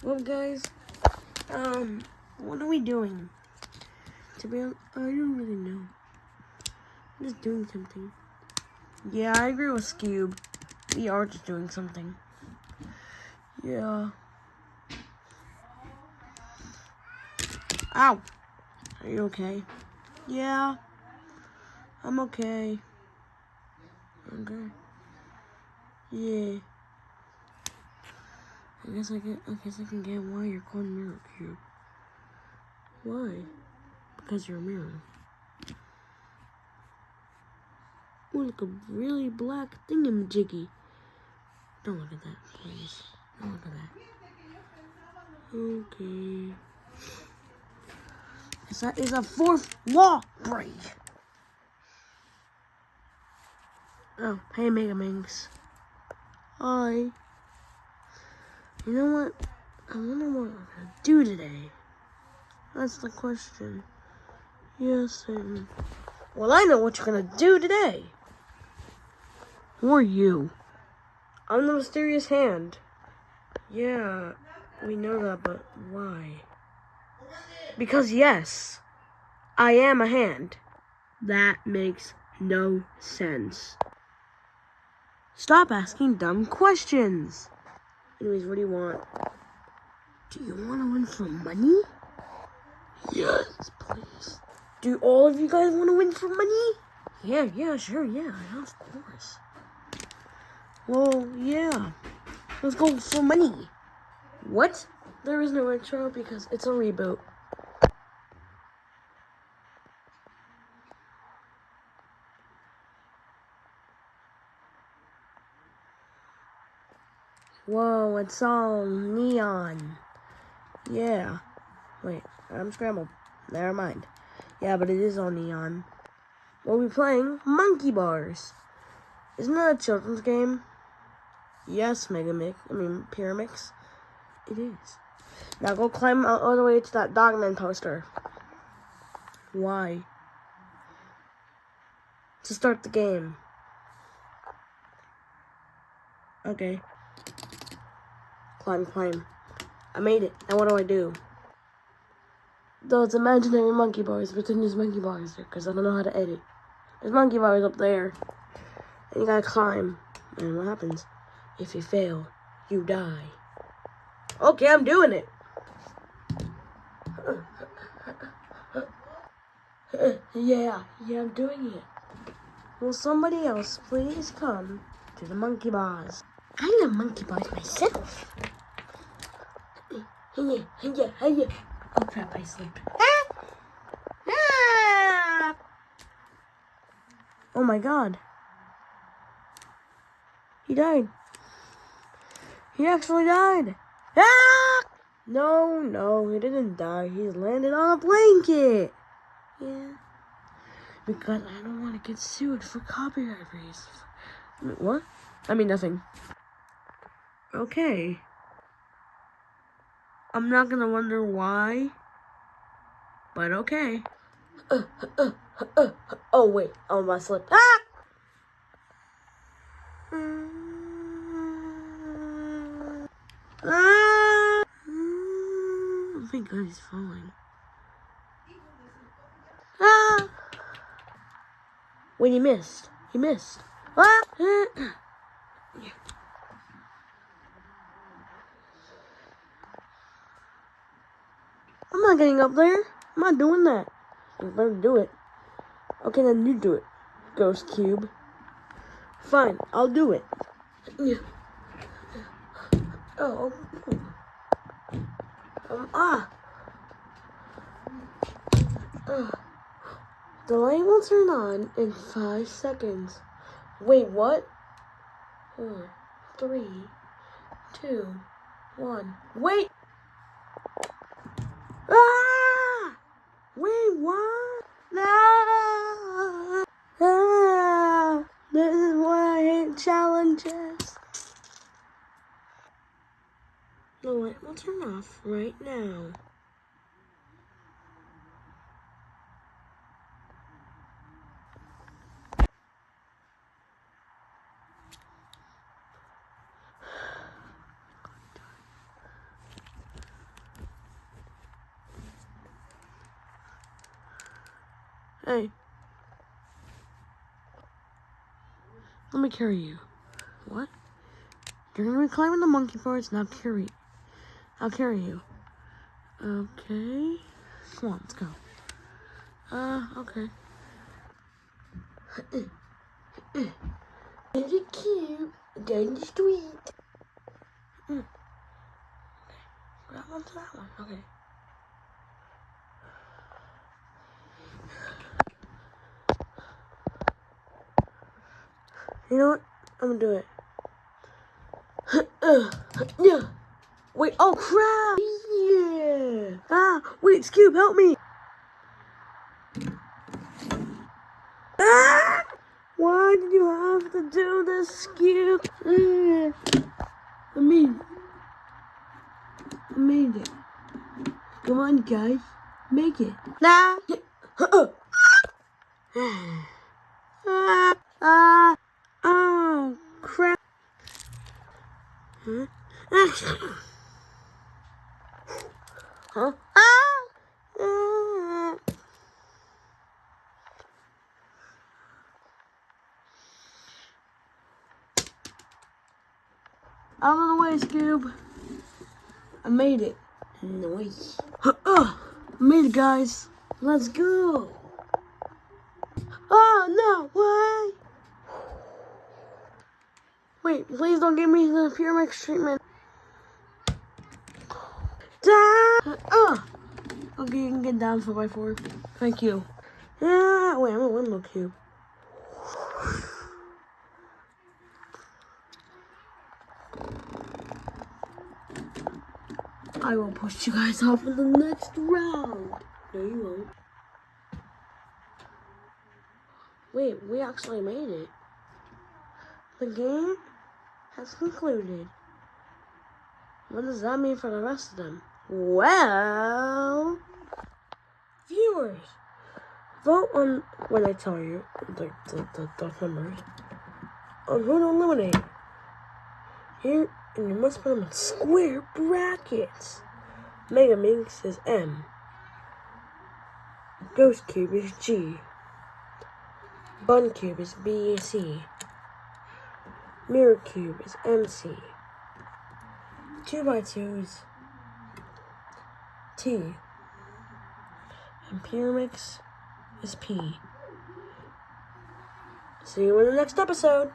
Well, guys, what are we doing? To be honest, I don't really know. I'm just doing something. Yeah, I agree with Scoob. We are just doing something. Yeah. Ow! Are you okay? Yeah. I'm okay. Okay. Yeah. I guess I can get why you're called Mirror Cube. Why? Because you're a mirror. Ooh, like a really black thingamajiggy. Don't look at that, please. Don't look at that. Okay. That is a fourth wall break. Oh, hey Mega Minx. Hi. You know what? I wonder what I'm gonna do today. That's the question. Yes, well, I know what you're gonna do today. Who are you? I'm the mysterious hand. Yeah, we know that, but why? Because yes, I am a hand. That makes no sense. Stop asking dumb questions. Anyways, what do you want? Do you want to win some money? Yes, please. Do all of you guys want to win some money? Yeah, sure, yeah, of course. Well, yeah. Let's go for money. What? There is no intro because it's a reboot. Whoa, it's all neon. Yeah. Wait, I'm scrambled. Never mind. Yeah, but it is all neon. We'll be playing Monkey Bars. Isn't that a children's game? Yes, Pyramix. It is. Now go climb all the way to that Dogman poster. Why? To start the game. Okay. Climb. I made it. Now what do I do? Those imaginary monkey bars, pretend there's monkey bars there, because I don't know how to edit. There's monkey bars up there. And you gotta climb. And what happens? If you fail, you die. Okay, I'm doing it. Yeah, I'm doing it. Will somebody else please come to the monkey bars? I love monkey bars myself. Hey. Oh crap, I slipped. Oh my god. He died. He actually died. Ah! No, he didn't die. He landed on a blanket. Yeah. Because I don't want to get sued for copyright reasons. What? I mean nothing. Okay. I'm not gonna wonder why. But okay. Oh wait, I'm about to slip. Ah! Ah! Oh my god, he's falling. Ah! Wait, he missed. Ah! I'm not getting up there. I'm not doing that. You better do it. Okay, then you do it, Ghost Cube. Fine, I'll do it. Oh. The light will turn on in 5 seconds. Wait, what? 4, 3, 2, 1. Wait! Ah! Wait, what? No! Ah! This is why I hate challenges. The light will turn off right now. Hey. Let me carry you. What? You're gonna be climbing the monkey parts, now I'll carry you. Okay. Come on, let's go. Okay. Very cute. Down the street. Okay. Grab onto that one. Okay. You know what? I'm gonna do it. Yeah. Wait. Oh crap! Yeah. Wait, Scoob, help me. Ah! Why did you have to do this, Scoob? I made it. Come on, guys. Make it. Nah. Oh, crap. Huh? Huh? Out of the way, Scoob. I made it. Nice. I made it, guys. Let's go. Oh, no. Why? Wait, please don't give me the pure mix treatment. Okay, you can get down 4x4. Thank you. Wait, I'm a window cube. I will push you guys off in the next round. No, you won't. Wait, we actually made it. The game has concluded. What does that mean for the rest of them? Well, viewers, vote on when I tell you the numbers on who to eliminate. Here, and you must put them in square brackets. Mega Minx is M. Ghost Cube is G. Bun Cube is BC. Mirror Cube is MC. 2x2 is T. And Pyramix is P. See you in the next episode.